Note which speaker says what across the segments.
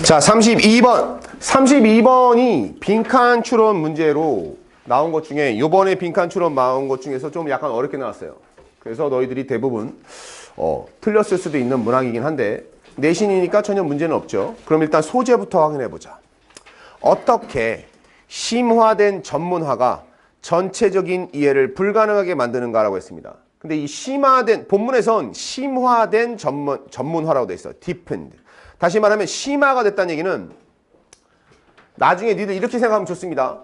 Speaker 1: 자, 32번. 32번이 빈칸 추론 문제로 나온 것 중에 요번에 빈칸 추론 나온 것 중에서 좀 약간 어렵게 나왔어요. 그래서 너희들이 대부분 틀렸을 수도 있는 문항이긴 한데 내신이니까 전혀 문제는 없죠. 그럼 일단 소재부터 확인해 보자. 어떻게 심화된 전문화가 전체적인 이해를 불가능하게 만드는가라고 했습니다. 근데 이 심화된, 본문에선 심화된 전문화라고 돼 있어요. deepened. 다시 말하면 심화가 됐다는 얘기는 나중에 니들 이렇게 생각하면 좋습니다.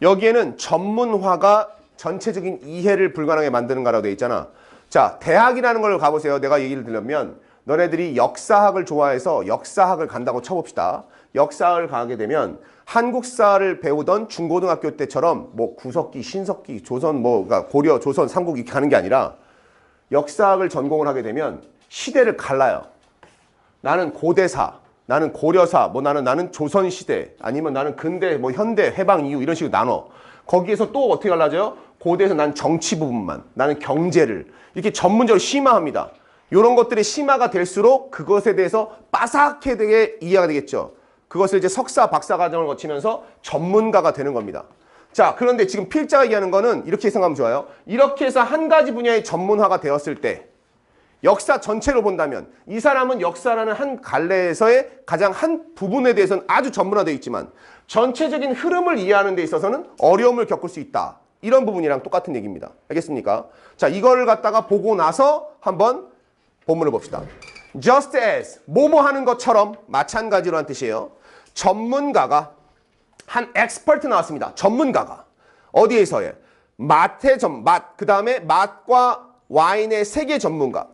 Speaker 1: 여기에는 전문화가 전체적인 이해를 불가능하게 만드는가라고 돼 있잖아. 자, 대학이라는 걸 가보세요. 내가 얘기를 들으면 너네들이 역사학을 좋아해서 역사학을 간다고 쳐봅시다. 역사학을 가게 되면 한국사를 배우던 중고등학교 때처럼 뭐 구석기, 신석기, 조선 그러니까 고려, 조선, 삼국 이렇게 가는 게 아니라 역사학을 전공을 하게 되면 시대를 갈라요. 나는 고대사, 나는 고려사, 나는 조선시대, 아니면 나는 근대, 현대, 해방 이후 이런 식으로 나눠. 거기에서 또 어떻게 갈라져요? 고대에서 난 정치 부분만, 나는 경제를 이렇게 전문적으로 심화합니다. 이런 것들이 심화가 될수록 그것에 대해서 빠삭하게 이해가 되겠죠. 그것을 이제 석사, 박사 과정을 거치면서 전문가가 되는 겁니다. 자, 그런데 지금 필자가 얘기하는 거는 이렇게 생각하면 좋아요. 이렇게 해서 한 가지 분야의 전문화가 되었을 때 역사 전체로 본다면 이 사람은 역사라는 한 갈래에서의 가장 한 부분에 대해서는 아주 전문화되어 있지만 전체적인 흐름을 이해하는 데 있어서는 어려움을 겪을 수 있다. 이런 부분이랑 똑같은 얘기입니다. 알겠습니까? 자, 이거를 갖다가 보고 나서 한번 본문을 봅시다. Just as, 뭐뭐 하는 것처럼 마찬가지로 한 뜻이에요. 전문가가, 한 expert 나왔습니다. 전문가가. 어디에서의? 맛, 그 다음에 맛과 와인의 세계 전문가.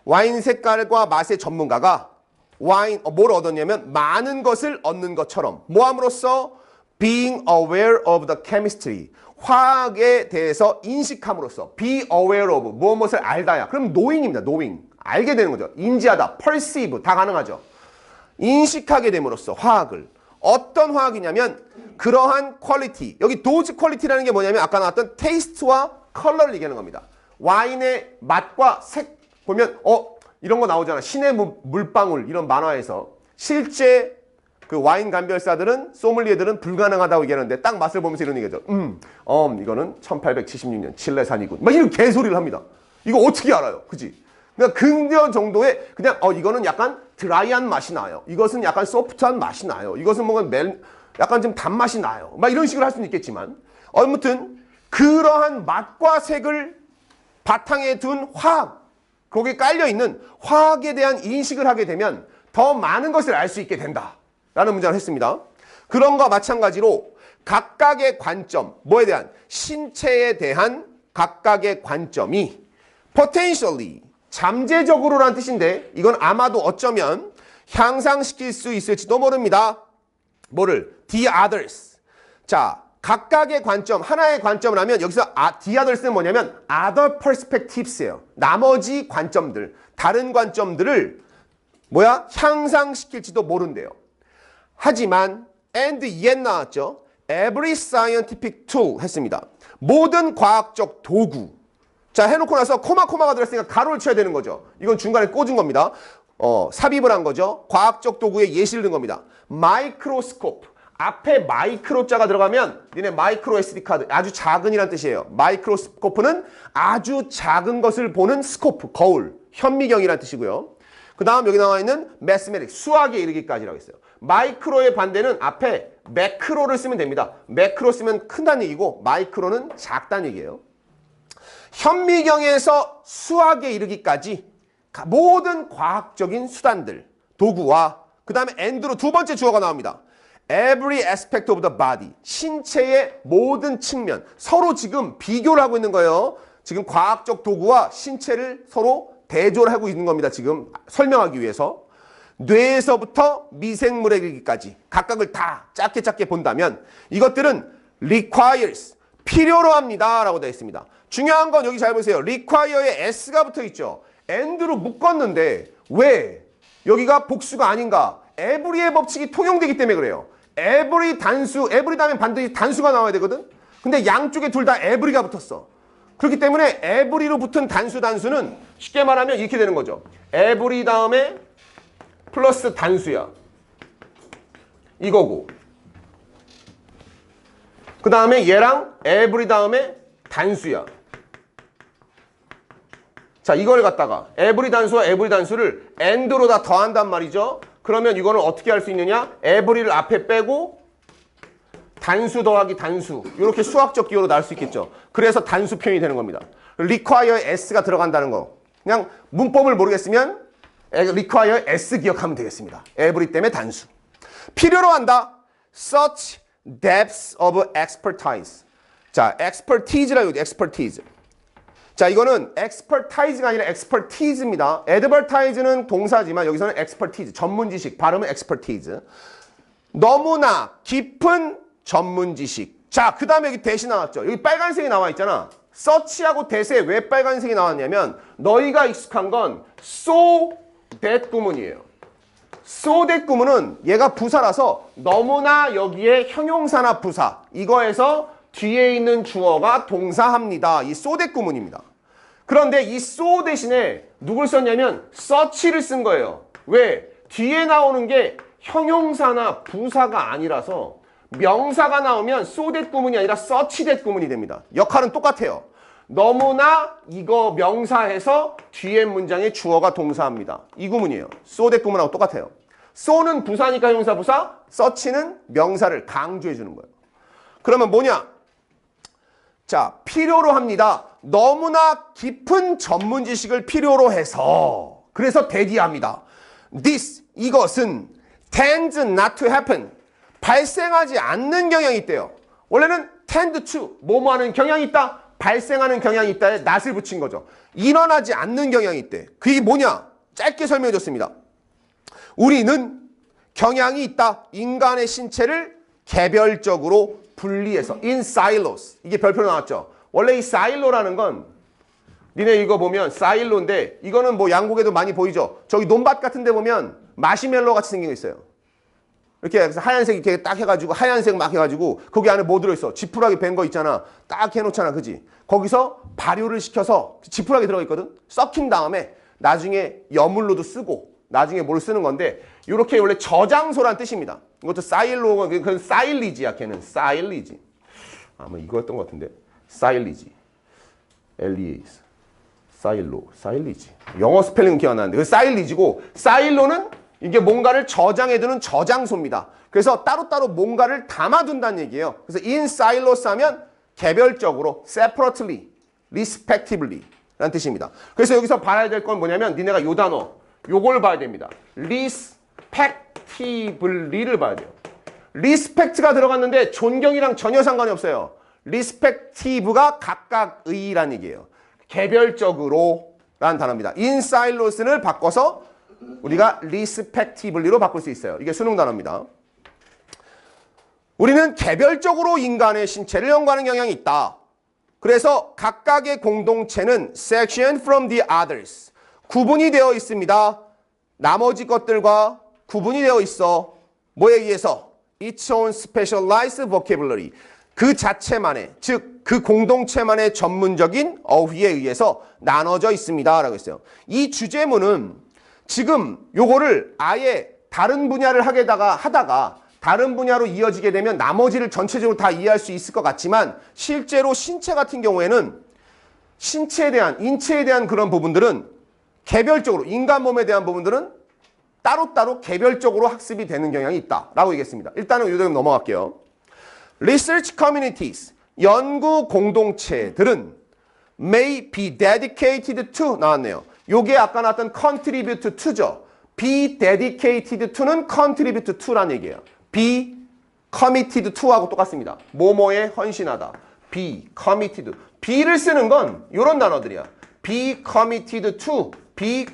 Speaker 1: 와인 색깔과 맛의 전문가가 뭘 얻었냐면 많은 것을 얻는 것처럼 뭐함으로써 being aware of the chemistry 화학에 대해서 인식함으로써 be aware of 무엇을 알다야. 그럼 knowing입니다. knowing 알게 되는 거죠. 인지하다, perceive 다 가능하죠. 인식하게 됨으로써 화학을 어떤 화학이냐면 그러한 퀄리티 여기 도즈 퀄리티라는 게 뭐냐면 아까 나왔던 테이스트와 컬러를 얘기하는 겁니다. 와인의 맛과 색 보면 이런 거 나오잖아. 신의 물방울 이런 만화에서 실제 그 와인 감별사들은 소믈리에들은 불가능하다고 얘기하는데 딱 맛을 보면서 이런 얘기죠. 이거는 1876년 칠레산이군. 막 이런 개소리를 합니다. 이거 어떻게 알아요? 그지? 그러니까 근저 정도의 그냥 이거는 약간 드라이한 맛이 나요. 이것은 약간 소프트한 맛이 나요. 이것은 뭔가 약간 좀 단맛이 나요. 막 이런 식으로 할 수는 있겠지만 아무튼 그러한 맛과 색을 바탕에 둔 화학 거기에 깔려있는 화학에 대한 인식을 하게 되면 더 많은 것을 알 수 있게 된다 라는 문장을 했습니다. 그런 거와 마찬가지로 각각의 관점 뭐에 대한 신체에 대한 각각의 관점이 potentially 잠재적으로라는 뜻인데 이건 아마도 어쩌면 향상시킬 수 있을지도 모릅니다. 뭐를? the others. 자, 각각의 관점, 하나의 관점을 하면 여기서 the others는 뭐냐면 other perspectives예요. 나머지 관점들, 다른 관점들을 향상시킬지도 모른대요. 하지만 and yet 나왔죠. every scientific tool 했습니다. 모든 과학적 도구. 자, 해놓고 나서 코마가 들었으니까 가로를 쳐야 되는 거죠. 이건 중간에 꽂은 겁니다. 삽입을 한 거죠. 과학적 도구에 예시를 든 겁니다. 마이크로스코프. 앞에 마이크로자가 들어가면 니네 마이크로 SD 카드 아주 작은이란 뜻이에요. 마이크로스코프는 아주 작은 것을 보는 스코프, 거울, 현미경이란 뜻이고요. 그 다음 여기 나와 있는 매스메릭, 수학에 이르기까지라고 했어요. 마이크로의 반대는 앞에 매크로를 쓰면 됩니다. 매크로 쓰면 큰다는 얘기고 마이크로는 작다는 얘기예요. 현미경에서 수학에 이르기까지 모든 과학적인 수단들, 도구와 그 다음에 and로 두 번째 주어가 나옵니다. Every aspect of the body. 신체의 모든 측면. 서로 지금 비교를 하고 있는 거예요. 지금 과학적 도구와 신체를 서로 대조를 하고 있는 겁니다. 지금 설명하기 위해서. 뇌에서부터 미생물에 이르기까지 각각을 다 작게 본다면 이것들은 requires. 필요로 합니다. 라고 되어 있습니다. 중요한 건 여기 잘 보세요. require에 s가 붙어 있죠. and로 묶었는데 왜? 여기가 복수가 아닌가? every의 법칙이 통용되기 때문에 그래요. every 단수, every 다음에 반드시 단수가 나와야 되거든. 근데 양쪽에 둘 다 every가 붙었어. 그렇기 때문에 every로 붙은 단수는 쉽게 말하면 이렇게 되는 거죠. every 다음에 플러스 단수야. 이거고. 그 다음에 얘랑 every 다음에 단수야. 자, 이걸 갖다가 every 단수와 every 단수를 and로 다 더한단 말이죠. 그러면 이거는 어떻게 할 수 있느냐? every를 앞에 빼고 단수 더하기 단수. 이렇게 수학적 기호로 나올 수 있겠죠. 그래서 단수 표현이 되는 겁니다. require에 s가 들어간다는 거. 그냥 문법을 모르겠으면 require s 기억하면 되겠습니다. every 때문에 단수. 필요로 한다. such depths of expertise. 자, expertise라고 해요. expertise. 자, 이거는 expertise가 아니라 expertise입니다. advertise는 동사지만 여기서는 expertise, 전문 지식, 발음은 expertise. 너무나 깊은 전문 지식. 자, 그 다음에 여기 대시 나왔죠. 여기 빨간색이 나와 있잖아. such하고 that에 왜 빨간색이 나왔냐면 너희가 익숙한 건 so that 구문이에요. so that 구문은 얘가 부사라서 너무나 여기에 형용사나 부사 이거에서 뒤에 있는 주어가 동사합니다. 이 so that 구문입니다. 그런데 이 so 대신에 누굴 썼냐면 such를 쓴 거예요. 왜? 뒤에 나오는 게 형용사나 부사가 아니라서 명사가 나오면 so that 구문이 아니라 such that 구문이 됩니다. 역할은 똑같아요. 너무나 이거 명사해서 뒤에 문장에 주어가 동사합니다. 이 구문이에요. so that 구문하고 똑같아요. so는 부사니까 형용사 부사, such는 명사를 강조해 주는 거예요. 그러면 뭐냐? 자, 필요로 합니다. 너무나 깊은 전문 지식을 필요로 해서 그래서 대디합니다. This, 이것은 tends not to happen. 발생하지 않는 경향이 있대요. 원래는 tend to, 뭐뭐 하는 경향이 있다. 발생하는 경향이 있다에 not을 붙인 거죠. 일어나지 않는 경향이 있대. 그게 뭐냐? 짧게 설명해 줬습니다. 우리는 경향이 있다. 인간의 신체를 개별적으로 분리해서 in silos. 이게 별표로 나왔죠. 원래 이 silo라는 건 니네 이거 보면 사일로인데 이거는 뭐 양국에도 많이 보이죠. 저기 논밭 같은 데 보면 마시멜로 같이 생긴 게 있어요. 이렇게 하얀색 이렇게 딱 해가지고 하얀색 막 해가지고 거기 안에 뭐 들어있어? 지푸라기 밴 거 있잖아. 딱 해놓잖아. 그지? 거기서 발효를 시켜서 지푸라기 들어있거든. 썩힌 다음에 나중에 여물로도 쓰고 나중에 뭘 쓰는 건데 이렇게 원래 저장소란 뜻입니다. 이것도 사일로, 그건 사일리지야. 걔는 사일리지. 아마 이거였던 것 같은데. 사일리지. 엘리에이스. 사일로. 사일리지. 영어 스펠링은 기억 안 나는데 그 사일리지고 사일로는 이게 뭔가를 저장해두는 저장소입니다. 그래서 따로따로 뭔가를 담아둔다는 얘기예요. 그래서 in silos 하면 개별적으로 separately, respectively 라는 뜻입니다. 그래서 여기서 봐야 될 건 뭐냐면 니네가 요 단어 요걸 봐야 됩니다. respectively를 봐야 돼요. respect가 들어갔는데 존경이랑 전혀 상관이 없어요. respective가 각각의라는 얘기예요. 개별적으로 라는 단어입니다. in silos를 바꿔서 우리가 respectively로 바꿀 수 있어요. 이게 수능 단어입니다. 우리는 개별적으로 인간의 신체를 연구하는 경향이 있다. 그래서 각각의 공동체는 section from the others. 구분이 되어 있습니다. 나머지 것들과 구분이 되어 있어. 뭐에 의해서? Its own specialized vocabulary. 그 자체만의, 즉 그 공동체만의 전문적인 어휘에 의해서 나눠져 있습니다. 라고 했어요. 이 주제문은 지금 요거를 아예 다른 분야를 하다가 다른 분야로 이어지게 되면 나머지를 전체적으로 다 이해할 수 있을 것 같지만 실제로 신체 같은 경우에는 신체에 대한, 인체에 대한 그런 부분들은 개별적으로, 인간 몸에 대한 부분들은 따로따로 개별적으로 학습이 되는 경향이 있다라고 얘기했습니다. 일단은 이대로 넘어갈게요. Research communities, 연구 공동체들은 may be dedicated to 나왔네요. 요게 아까 나왔던 contribute to죠. be dedicated to는 contribute to라는 얘기예요. be committed to하고 똑같습니다. 뭐뭐에 헌신하다. be committed. be를 쓰는 건 이런 단어들이야. be committed to, be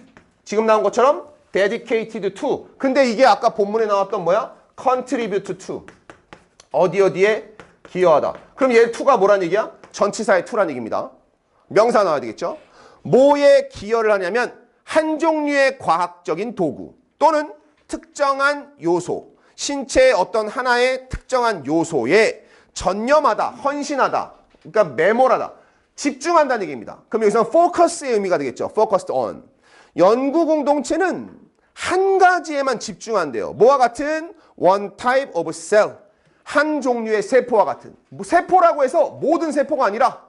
Speaker 1: 지금 나온 것처럼 dedicated to. 근데 이게 아까 본문에 나왔던 뭐야? contribute to. 어디에 기여하다. 그럼 얘 to가 뭐란 얘기야? 전치사의 to란 얘기입니다. 명사 나와야 되겠죠? 뭐에 기여를 하냐면 한 종류의 과학적인 도구 또는 특정한 요소, 신체의 어떤 하나의 특정한 요소에 전념하다, 헌신하다, 그러니까 매몰하다, 집중한다는 얘기입니다. 그럼 여기서 focus의 의미가 되겠죠. focused on. 연구 공동체는 한 가지에만 집중한대요. 뭐와 같은? one type of cell. 한 종류의 세포와 같은. 세포라고 해서 모든 세포가 아니라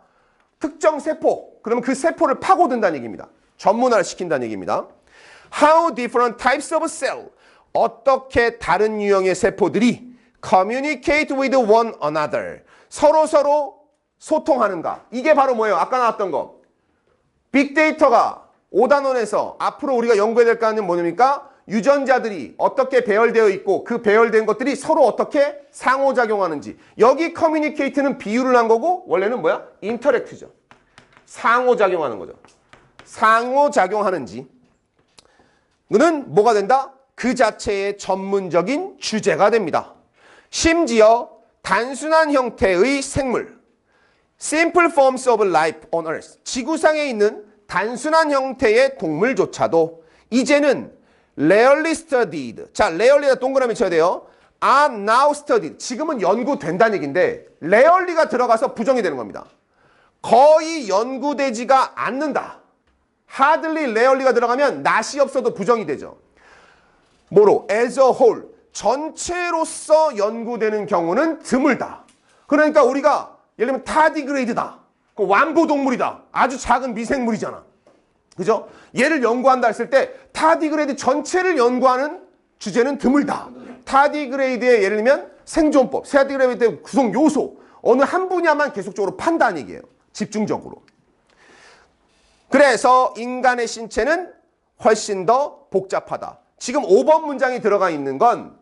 Speaker 1: 특정 세포. 그러면 그 세포를 파고든다는 얘기입니다. 전문화를 시킨다는 얘기입니다. How different types of cell. 어떻게 다른 유형의 세포들이 communicate with one another. 서로 소통하는가. 이게 바로 뭐예요? 아까 나왔던 거. 빅데이터가 5단원에서 앞으로 우리가 연구해야 될 거는 뭐냐니까 유전자들이 어떻게 배열되어 있고 그 배열된 것들이 서로 어떻게 상호작용하는지. 여기 커뮤니케이트는 비유를 한 거고 원래는 뭐야? 인터랙트죠. 상호작용하는 거죠. 상호작용하는지. 는 뭐가 된다? 그 자체의 전문적인 주제가 됩니다. 심지어 단순한 형태의 생물, simple forms of life on earth, 지구상에 있는 단순한 형태의 동물조차도 이제는 rarely studied, 자, rarely가 동그라미 쳐야 돼요. are now studied, 지금은 연구된다는 얘기인데 rarely가 들어가서 부정이 되는 겁니다. 거의 연구되지가 않는다. hardly, rarely가 들어가면 낫이 없어도 부정이 되죠. 뭐로? as a whole, 전체로서 연구되는 경우는 드물다. 그러니까 우리가 예를 들면 타디그레이드다. 완부동물이다. 아주 작은 미생물이잖아. 그죠? 얘를 연구한다 했을 때 타디그레이드 전체를 연구하는 주제는 드물다. 타디그레이드의 예를 들면 생존법, 타디그레이드의 구성 요소, 어느 한 분야만 계속적으로 판다는 얘기예요. 집중적으로. 그래서 인간의 신체는 훨씬 더 복잡하다. 지금 5번 문장이 들어가 있는 건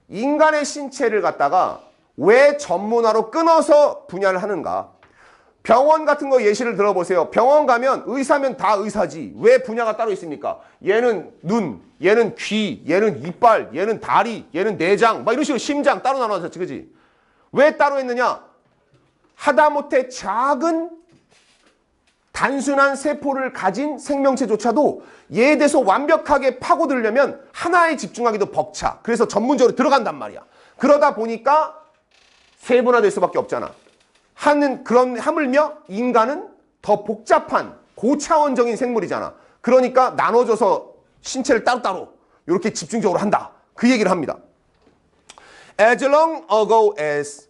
Speaker 1: 인간의 신체를 갖다가 왜 전문화로 끊어서 분야를 하는가. 병원 같은 거 예시를 들어보세요. 병원 가면 의사면 다 의사지. 왜 분야가 따로 있습니까? 얘는 눈, 얘는 귀, 얘는 이빨, 얘는 다리, 얘는 내장, 막 이런 식으로 심장 따로 나눠졌지, 그지? 왜 따로 했느냐? 하다못해 작은 단순한 세포를 가진 생명체조차도 얘에 대해서 완벽하게 파고들려면 하나에 집중하기도 벅차. 그래서 전문적으로 들어간단 말이야. 그러다 보니까 세분화될 수밖에 없잖아. 하물며 인간은 더 복잡한 고차원적인 생물이잖아. 그러니까 나눠져서 신체를 따로따로 이렇게 집중적으로 한다. 그 얘기를 합니다. As long ago as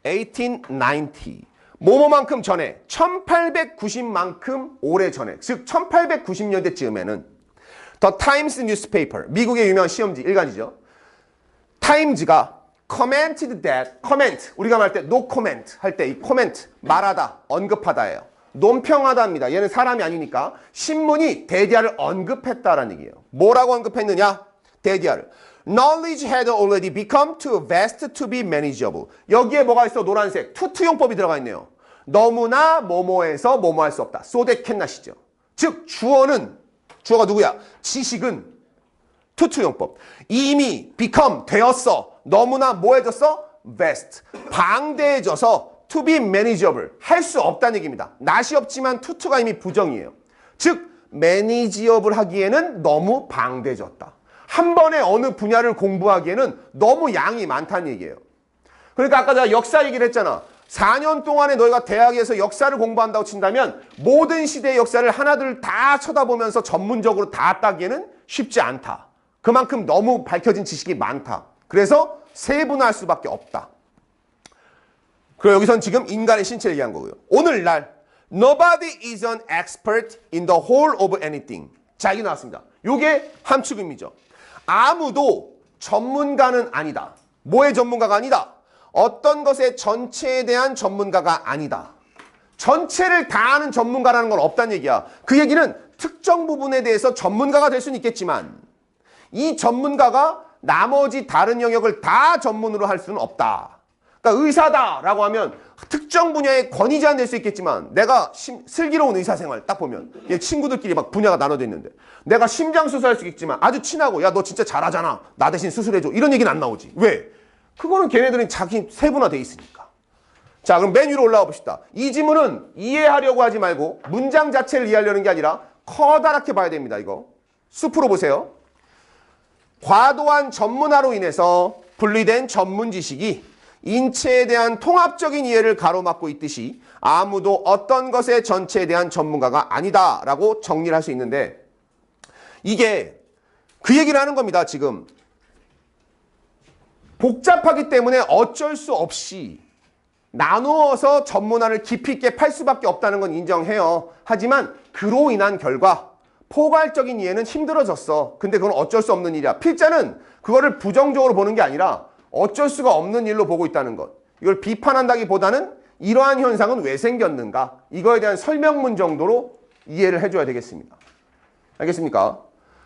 Speaker 1: 1890. 뭐뭐만큼 전에 1890만큼 오래 전에 즉 1890년대쯤에는 The Times Newspaper 미국의 유명한 시험지 일간이죠. 타임즈가 commented that comment 우리가 말할 때 no comment 할 때 이 comment 말하다 언급하다예요. 논평하다입니다. 얘는 사람이 아니니까 신문이 데디아를 언급했다라는 얘기예요. 뭐라고 언급했느냐? 데디아를 Knowledge had already become too vast to be manageable. 여기에 뭐가 있어? 노란색. 투투용법이 들어가 있네요. 너무나 뭐뭐해서 뭐뭐 할 수 없다. so that cannot이죠. 즉 주어가 누구야? 지식은 투투용법. 이미 become 되었어. 너무나 뭐해졌어? vast. 방대해져서 to be manageable. 할 수 없다는 얘기입니다. 낫이 없지만 투투가 이미 부정이에요. 즉 manageable 하기에는 너무 방대해졌다. 한 번에 어느 분야를 공부하기에는 너무 양이 많다는 얘기예요. 그러니까 아까 제가 역사 얘기를 했잖아. 4년 동안에 너희가 대학에서 역사를 공부한다고 친다면 모든 시대의 역사를 하나둘 다 쳐다보면서 전문적으로 다 따기에는 쉽지 않다. 그만큼 너무 밝혀진 지식이 많다. 그래서 세분화할 수밖에 없다. 그리고 여기선 지금 인간의 신체를 얘기한 거고요. 오늘날 Nobody is an expert in the whole of anything. 자, 이게 나왔습니다. 이게 함축음이죠. 아무도 전문가는 아니다. 뭐의 전문가가 아니다? 어떤 것의 전체에 대한 전문가가 아니다. 전체를 다 아는 전문가라는 건 없다는 얘기야. 그 얘기는 특정 부분에 대해서 전문가가 될 수는 있겠지만 이 전문가가 나머지 다른 영역을 다 전문으로 할 수는 없다. 그러니까 의사다라고 하면 특정 분야의 권위자는 될 수 있겠지만 내가 슬기로운 의사생활 딱 보면 친구들끼리 막 분야가 나눠져 있는데 내가 심장수술할 수 있겠지만 아주 친하고 야 너 진짜 잘하잖아. 나 대신 수술해줘. 이런 얘기는 안 나오지. 왜? 그거는 걔네들은 자기 세분화돼 있으니까. 자, 그럼 맨 위로 올라와 봅시다. 이 지문은 이해하려고 하지 말고 문장 자체를 이해하려는 게 아니라 커다랗게 봐야 됩니다. 이거. 숲으로 보세요. 과도한 전문화로 인해서 분리된 전문 지식이 인체에 대한 통합적인 이해를 가로막고 있듯이 아무도 어떤 것의 전체에 대한 전문가가 아니다라고 정리를 할 수 있는데, 이게 그 얘기를 하는 겁니다. 지금 복잡하기 때문에 어쩔 수 없이 나누어서 전문화를 깊이 있게 팔 수밖에 없다는 건 인정해요. 하지만 그로 인한 결과 포괄적인 이해는 힘들어졌어. 근데 그건 어쩔 수 없는 일이야. 필자는 그거를 부정적으로 보는 게 아니라 어쩔 수가 없는 일로 보고 있다는 것. 이걸 비판한다기보다는 이러한 현상은 왜 생겼는가? 이거에 대한 설명문 정도로 이해를 해줘야 되겠습니다. 알겠습니까?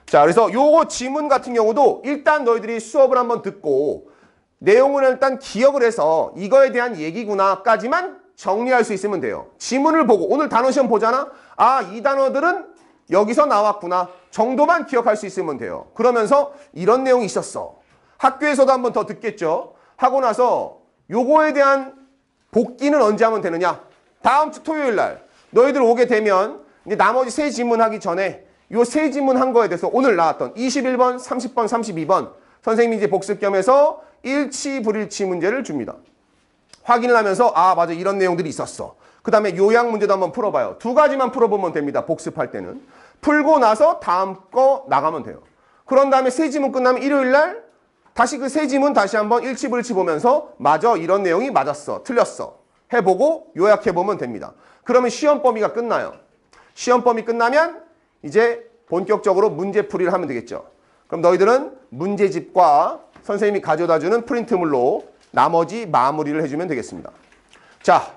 Speaker 1: 자, 그래서 요거 지문 같은 경우도 일단 너희들이 수업을 한번 듣고 내용을 일단 기억을 해서 이거에 대한 얘기구나까지만 정리할 수 있으면 돼요. 지문을 보고 오늘 단어 시험 보잖아? 아, 이 단어들은 여기서 나왔구나 정도만 기억할 수 있으면 돼요. 그러면서 이런 내용이 있었어. 학교에서도 한번 더 듣겠죠. 하고 나서 요거에 대한 복기는 언제 하면 되느냐? 다음 주 토요일 날 너희들 오게 되면 이제 나머지 세 지문 하기 전에 요 세 지문 한 거에 대해서 오늘 나왔던 21번, 30번, 32번 선생님이 이제 복습 겸해서 일치, 불일치 문제를 줍니다. 확인을 하면서 아, 맞아, 이런 내용들이 있었어. 그 다음에 요약 문제도 한번 풀어봐요. 두 가지만 풀어보면 됩니다. 복습할 때는. 풀고 나서 다음 거 나가면 돼요. 그런 다음에 세 지문 끝나면 일요일 날 다시 그 세 지문 다시 한번 일치, 불일치 보면서 맞아, 이런 내용이 맞았어, 틀렸어 해보고 요약해보면 됩니다. 그러면 시험 범위가 끝나요. 시험 범위 끝나면 이제 본격적으로 문제풀이를 하면 되겠죠. 그럼 너희들은 문제집과 선생님이 가져다주는 프린트물로 나머지 마무리를 해주면 되겠습니다. 자,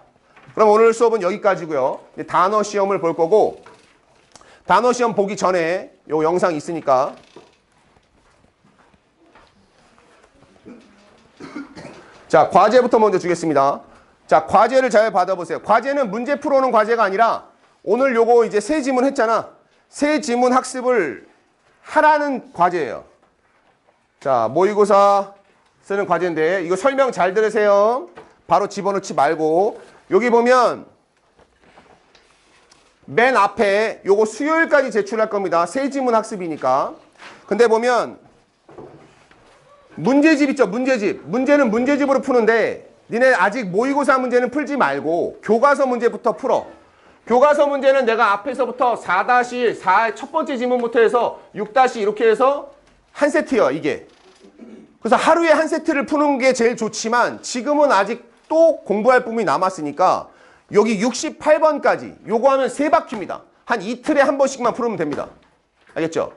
Speaker 1: 그럼 오늘 수업은 여기까지고요. 이제 단어 시험을 볼 거고, 단어 시험 보기 전에 요 영상 있으니까 자, 과제부터 먼저 주겠습니다. 자, 과제를 잘 받아보세요. 과제는 문제 풀어오는 과제가 아니라 오늘 요거 이제 새 지문 했잖아. 새 지문 학습을 하라는 과제예요. 자, 모의고사 쓰는 과제인데 이거 설명 잘 들으세요. 바로 집어넣지 말고 여기 보면 맨 앞에 요거 수요일까지 제출할 겁니다. 새 지문 학습이니까. 근데 보면 문제집 있죠, 문제집. 문제는 문제집으로 푸는데 니네 아직 모의고사 문제는 풀지 말고 교과서 문제부터 풀어. 교과서 문제는 내가 앞에서부터 4-1, 4 첫 번째 지문부터 해서 6- 이렇게 해서 한 세트예요, 이게. 그래서 하루에 한 세트를 푸는 게 제일 좋지만 지금은 아직 또 공부할 부분이 남았으니까 여기 68번까지 요거 하면 3바퀴입니다. 한 이틀에 한 번씩만 풀으면 됩니다. 알겠죠?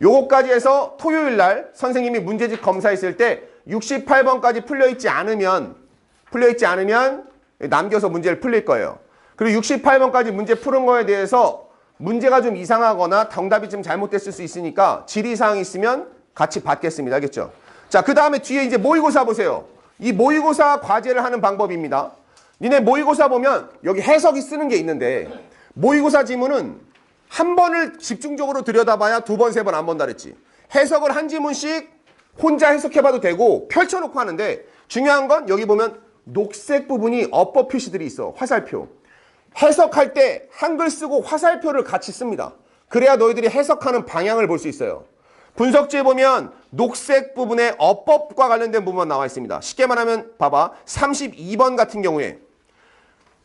Speaker 1: 요거까지 해서 토요일 날 선생님이 문제집 검사했을 때 68번까지 풀려있지 않으면 남겨서 문제를 풀릴 거예요. 그리고 68번까지 문제 푸는 거에 대해서 문제가 좀 이상하거나 정답이 좀 잘못됐을 수 있으니까 질의사항이 있으면 같이 받겠습니다. 알겠죠? 자, 그 다음에 뒤에 이제 모의고사 보세요. 이 모의고사 과제를 하는 방법입니다. 니네 모의고사 보면 여기 해석이 쓰는 게 있는데 모의고사 지문은 한 번을 집중적으로 들여다봐야 2번, 3번 안 본다 그랬지. 해석을 한 지문씩 혼자 해석해봐도 되고 펼쳐놓고 하는데 중요한 건 여기 보면 녹색 부분이 어법 표시들이 있어. 화살표. 해석할 때 한글 쓰고 화살표를 같이 씁니다. 그래야 너희들이 해석하는 방향을 볼 수 있어요. 분석지에 보면 녹색 부분에 어법과 관련된 부분만 나와 있습니다. 쉽게 말하면 봐봐. 32번 같은 경우에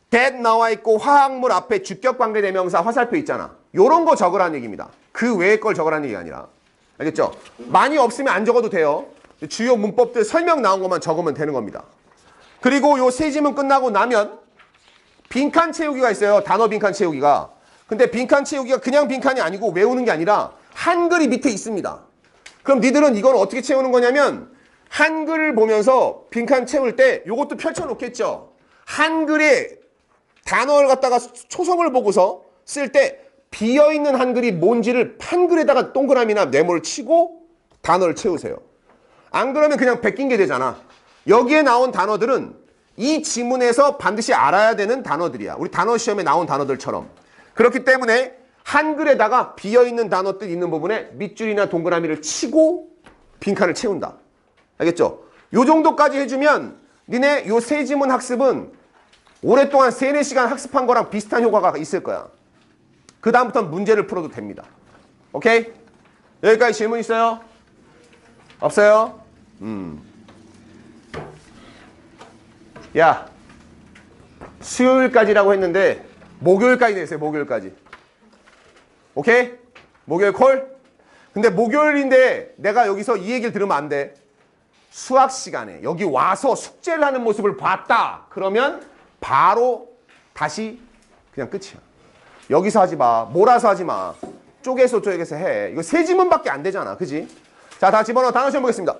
Speaker 1: that 나와 있고 화학물 앞에 주격관계대명사 화살표 있잖아. 요런 거 적으라는 얘기입니다. 그 외의 걸 적으라는 얘기가 아니라. 알겠죠? 많이 없으면 안 적어도 돼요. 주요 문법들 설명 나온 것만 적으면 되는 겁니다. 그리고 요 세 지문 끝나고 나면 빈칸 채우기가 있어요. 단어 빈칸 채우기가. 근데 빈칸 채우기가 그냥 빈칸이 아니고 외우는 게 아니라 한글이 밑에 있습니다. 그럼 니들은 이걸 어떻게 채우는 거냐면 한글을 보면서 빈칸 채울 때 요것도 펼쳐놓겠죠. 한글에 단어를 갖다가 초성을 보고서 쓸 때 비어있는 한글이 뭔지를 판글에다가 동그라미나 네모를 치고 단어를 채우세요. 안 그러면 그냥 베낀 게 되잖아. 여기에 나온 단어들은 이 지문에서 반드시 알아야 되는 단어들이야. 우리 단어 시험에 나온 단어들처럼. 그렇기 때문에 한글에다가 비어있는 단어들 있는 부분에 밑줄이나 동그라미를 치고 빈칸을 채운다. 알겠죠? 요 정도까지 해주면 니네 요 세 지문 학습은 오랫동안 3-4시간 학습한 거랑 비슷한 효과가 있을 거야. 그 다음부터는 문제를 풀어도 됩니다. 오케이? 여기까지 질문 있어요? 없어요? 야, 수요일까지라고 했는데 목요일까지 냈어요. 목요일까지. 오케이? 목요일 콜? 근데 목요일인데 내가 여기서 이 얘기를 들으면 안 돼. 수학 시간에 여기 와서 숙제를 하는 모습을 봤다. 그러면 바로 다시 그냥 끝이야. 여기서 하지 마. 몰아서 하지 마. 쪼개서 해. 이거 세 지문밖에 안 되잖아. 그지? 자, 다 집어넣어. 단어 시험 보겠습니다.